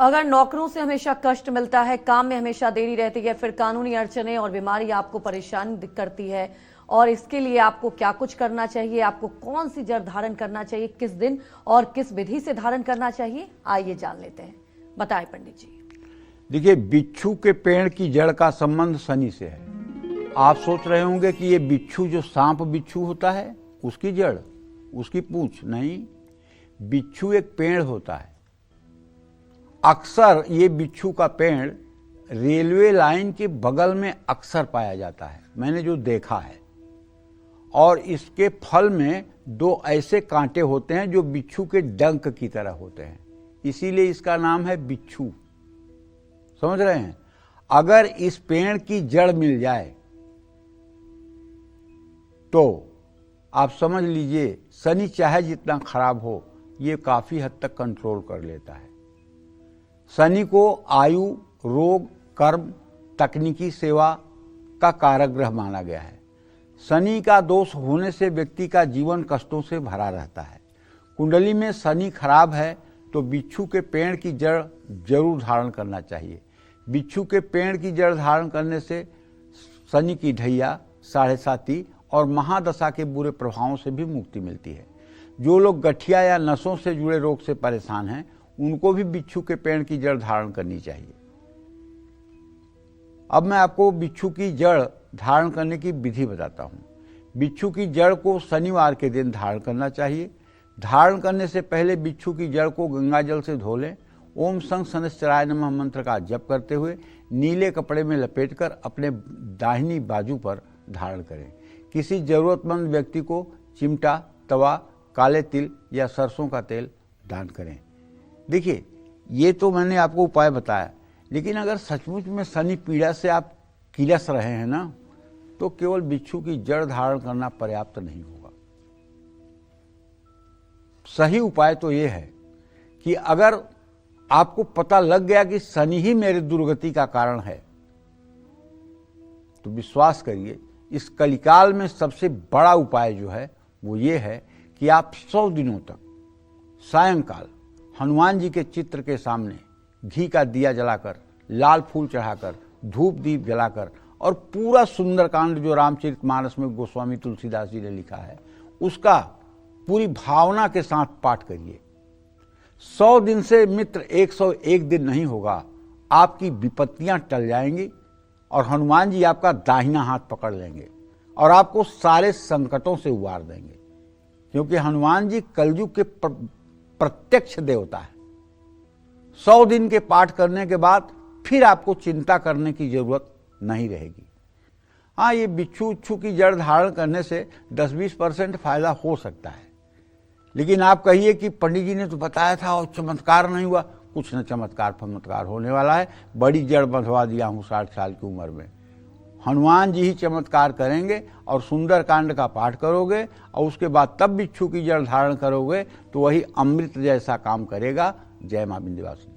अगर नौकरों से हमेशा कष्ट मिलता है, काम में हमेशा देरी रहती है, फिर कानूनी अड़चने और बीमारी आपको परेशान करती है, और इसके लिए आपको क्या कुछ करना चाहिए, आपको कौन सी जड़ धारण करना चाहिए, किस दिन और किस विधि से धारण करना चाहिए, आइए जान लेते हैं। बताएं पंडित जी। देखिए, बिच्छू के पेड़ की जड़ का संबंध शनि से है। आप सोच रहे होंगे कि ये बिच्छू जो सांप बिच्छू होता है उसकी जड़, उसकी पूंछ नहीं। बिच्छू एक पेड़ होता है। अक्सर ये बिच्छू का पेड़ रेलवे लाइन के बगल में अक्सर पाया जाता है, मैंने जो देखा है। और इसके फल में दो ऐसे कांटे होते हैं जो बिच्छू के डंक की तरह होते हैं, इसीलिए इसका नाम है बिच्छू। समझ रहे हैं? अगर इस पेड़ की जड़ मिल जाए तो आप समझ लीजिए शनि चाहे जितना खराब हो, ये काफी हद तक कंट्रोल कर लेता है। शनि को आयु, रोग, कर्म, तकनीकी सेवा का कारक ग्रह माना गया है। शनि का दोष होने से व्यक्ति का जीवन कष्टों से भरा रहता है। कुंडली में शनि खराब है तो बिच्छू के पेड़ की जड़ जरूर धारण करना चाहिए। बिच्छू के पेड़ की जड़ धारण करने से शनि की ढैया, साढ़े साती और महादशा के बुरे प्रभावों से भी मुक्ति मिलती है। जो लोग गठिया या नसों से जुड़े रोग से परेशान हैं, उनको भी बिच्छू के पेड़ की जड़ धारण करनी चाहिए। अब मैं आपको बिच्छू की जड़ धारण करने की विधि बताता हूँ। बिच्छू की जड़ को शनिवार के दिन धारण करना चाहिए। धारण करने से पहले बिच्छू की जड़ को गंगा जल से धो लें। ओम संग शनिश्चराय नमः मंत्र का जप करते हुए नीले कपड़े में लपेटकर अपने दाहिनी बाजू पर धारण करें। किसी जरूरतमंद व्यक्ति को चिमटा, तवा, काले तिल या सरसों का तेल दान करें। देखिए, ये तो मैंने आपको उपाय बताया, लेकिन अगर सचमुच में शनि पीड़ा से आप किलस रहे हैं ना, तो केवल बिच्छू की जड़ धारण करना पर्याप्त नहीं होगा। सही उपाय तो ये है कि अगर आपको पता लग गया कि शनि ही मेरी दुर्गति का कारण है, तो विश्वास करिए इस कलिकाल में सबसे बड़ा उपाय जो है वो ये है कि आप 100 दिनों तक सायंकाल हनुमान जी के चित्र के सामने घी का दिया जलाकर, लाल फूल चढ़ाकर, धूप दीप जलाकर और पूरा सुंदरकांड जो रामचरितमानस में गोस्वामी तुलसीदास जी ने लिखा है उसका पूरी भावना के साथ पाठ करिए। 100 दिन से मित्र 101 दिन नहीं होगा, आपकी विपत्तियां टल जाएंगी और हनुमान जी आपका दाहिना हाथ पकड़ लेंगे और आपको सारे संकटों से उबार देंगे, क्योंकि हनुमान जी कलयुग के प्रत्यक्ष देवता है। 100 दिन के पाठ करने के बाद फिर आपको चिंता करने की जरूरत नहीं रहेगी। हाँ, ये बिच्छू उच्छू की जड़ धारण करने से 10-20% फायदा हो सकता है, लेकिन आप कहिए कि पंडित जी ने तो बताया था और चमत्कार नहीं हुआ। कुछ न चमत्कार फमत्कार होने वाला है। बड़ी जड़ बंधवा दिया हूँ 60 साल की उम्र में। हनुमान जी ही चमत्कार करेंगे और सुंदरकांड का पाठ करोगे और उसके बाद तब बिच्छू की जड़ धारण करोगे तो वही अमृत जैसा काम करेगा। जय मां विंध्यवासिनी।